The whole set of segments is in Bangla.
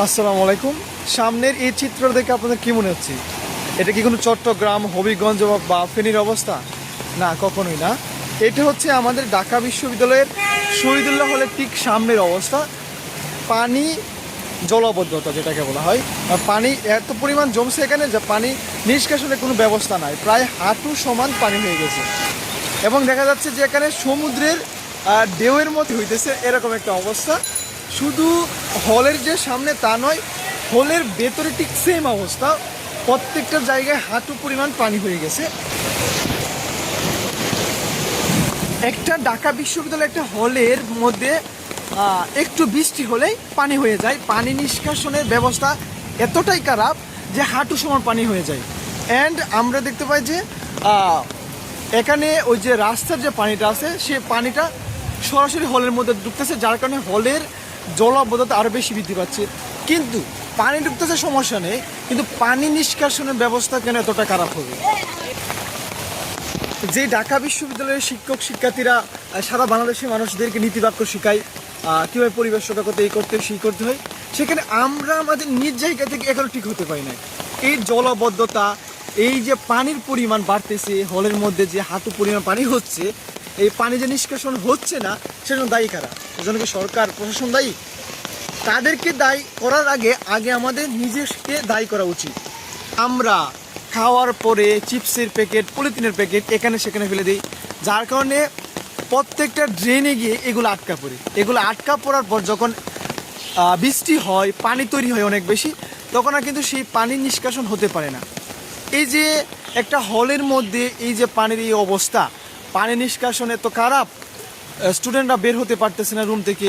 আসসালামু আলাইকুম। সামনের এই চিত্র দেখে আপনাদের কি মনে হচ্ছে? এটা কি কোনো চট্টগ্রাম, হবিগঞ্জ বা ফেনীর অবস্থা? না, কখনোই না। এটা হচ্ছে আমাদের ঢাকা বিশ্ববিদ্যালয়ের শহীদুল্লাহ হলের ঠিক সামনের অবস্থা। পানি জলাবদ্ধতা যেটাকে বলা হয়, পানি এত পরিমাণ জমছে এখানে যে পানি নিষ্কাশনের কোনো ব্যবস্থা নাই, প্রায় হাঁটু সমান পানি হয়ে গেছে। এবং দেখা যাচ্ছে যে এখানে সমুদ্রের ঢেউয়ের মতো হইতেছে এরকম একটা অবস্থা। শুধু হলের যে সামনে তা নয়, হলের ভেতরে ঠিক সেম অবস্থা, প্রত্যেকটা জায়গায় হাঁটু পরিমাণ পানি হয়ে গেছে। একটা ঢাকা বিশ্ববিদ্যালয় একটা হলের মধ্যে একটু বৃষ্টি হলেই পানি হয়ে যায়। পানি নিষ্কাশনের ব্যবস্থা এতটাই খারাপ যে হাঁটু সমান পানি হয়ে যায়। অ্যান্ড আমরা দেখতে পাই যে এখানে ওই যে রাস্তার যে পানিটা আছে সে পানিটা সরাসরি হলের মধ্যে ঢুকতেছে, যার কারণে হলের জলাবদ্ধতা আরও বেশি বৃদ্ধি পাচ্ছে। কিন্তু পানি ঢুকতেছে সমস্যা নেই, কিন্তু পানি নিষ্কাশনের ব্যবস্থা কেন এতটা খারাপ হবে? যে ঢাকা বিশ্ববিদ্যালয়ের শিক্ষক শিক্ষার্থীরা সারা বাংলাদেশের মানুষদেরকে নীতিবাক্য শেখায়, কীভাবে পরিবেশ রক্ষা করতে এই করতে সেই করতে হয়, সেখানে আমরা আমাদের নিজ জায়গা থেকে এখনও ঠিক হতে পারি না। এই জলাবদ্ধতা, এই যে পানির পরিমাণ বাড়তেছে, হলের মধ্যে যে হাঁটু পরিমাণ পানি হচ্ছে, এই পানি যে নিষ্কাশন হচ্ছে না, সেজন্য দায়ী কারা? সেজন্য কি সরকার, প্রশাসন দায়ী? তাদেরকে দায়ী করার আগে আমাদের নিজেকে দায়ী করা উচিত। আমরা খাওয়ার পরে চিপসের প্যাকেট, পলিথিনের প্যাকেট এখানে সেখানে ফেলে দিই, যার কারণে প্রত্যেকটা ড্রেনে গিয়ে এগুলো আটকা পড়ে। এগুলো আটকা পড়ার পর যখন বৃষ্টি হয়, পানি তৈরি হয় অনেক বেশি, তখন আর কিন্তু সেই পানি নিষ্কাশন হতে পারে না। এই যে একটা হলের মধ্যে এই যে পানির এই অবস্থা, পানি নিষ্কাশন এত খারাপ, স্টুডেন্টরা বের হতে পারতেছে না রুম থেকে,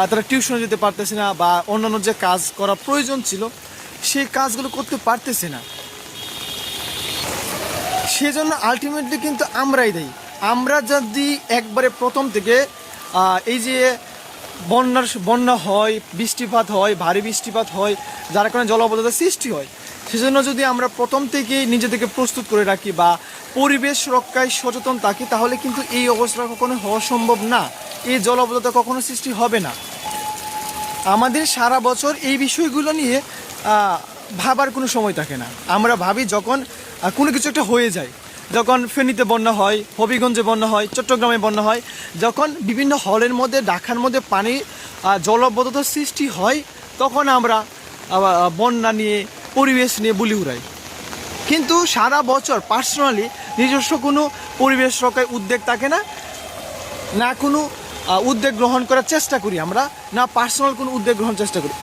তারা টিউশনে যেতে পারতেছে না, বা অন্যান্য যে কাজ করা প্রয়োজন ছিল সেই কাজগুলো করতে পারতেছে না। সেজন্য আলটিমেটলি কিন্তু আমরাই দেই। আমরা যদি একবারে প্রথম থেকে এই যে বন্যা হয়, বৃষ্টিপাত হয়, ভারী বৃষ্টিপাত হয়, যার কারণে জলাবদ্ধতার সৃষ্টি হয়, সেজন্য যদি আমরা প্রথম থেকেই নিজেদেরকে প্রস্তুত করে রাখি বা পরিবেশ রক্ষায় সচেতন থাকি, তাহলে কিন্তু এই অবস্থা কখনো হওয়া সম্ভব না, এই জলাবদ্ধতা কখনো সৃষ্টি হবে না। আমাদের সারা বছর এই বিষয়গুলো নিয়ে ভাবার কোনো সময় থাকে না। আমরা ভাবি যখন কোনো কিছু একটা হয়ে যায়, যখন ফেনীতে বন্যা হয়, হবিগঞ্জে বন্যা হয়, চট্টগ্রামে বন্যা হয়, যখন বিভিন্ন হলের মধ্যে, ঢাকার মধ্যে পানি জলাবদ্ধতার সৃষ্টি হয়, তখন আমরা বন্যা নিয়ে, পরিবেশ নিয়ে বুলি উড়াই। কিন্তু সারা বছর পার্সোনালি নিজস্ব কোনো পরিবেশ রক্ষায় উদ্যোগ থাকে না, না কোনো উদ্যোগ গ্রহণ করার চেষ্টা করি আমরা, না পার্সোনাল কোনো উদ্যোগ গ্রহণ চেষ্টা করি।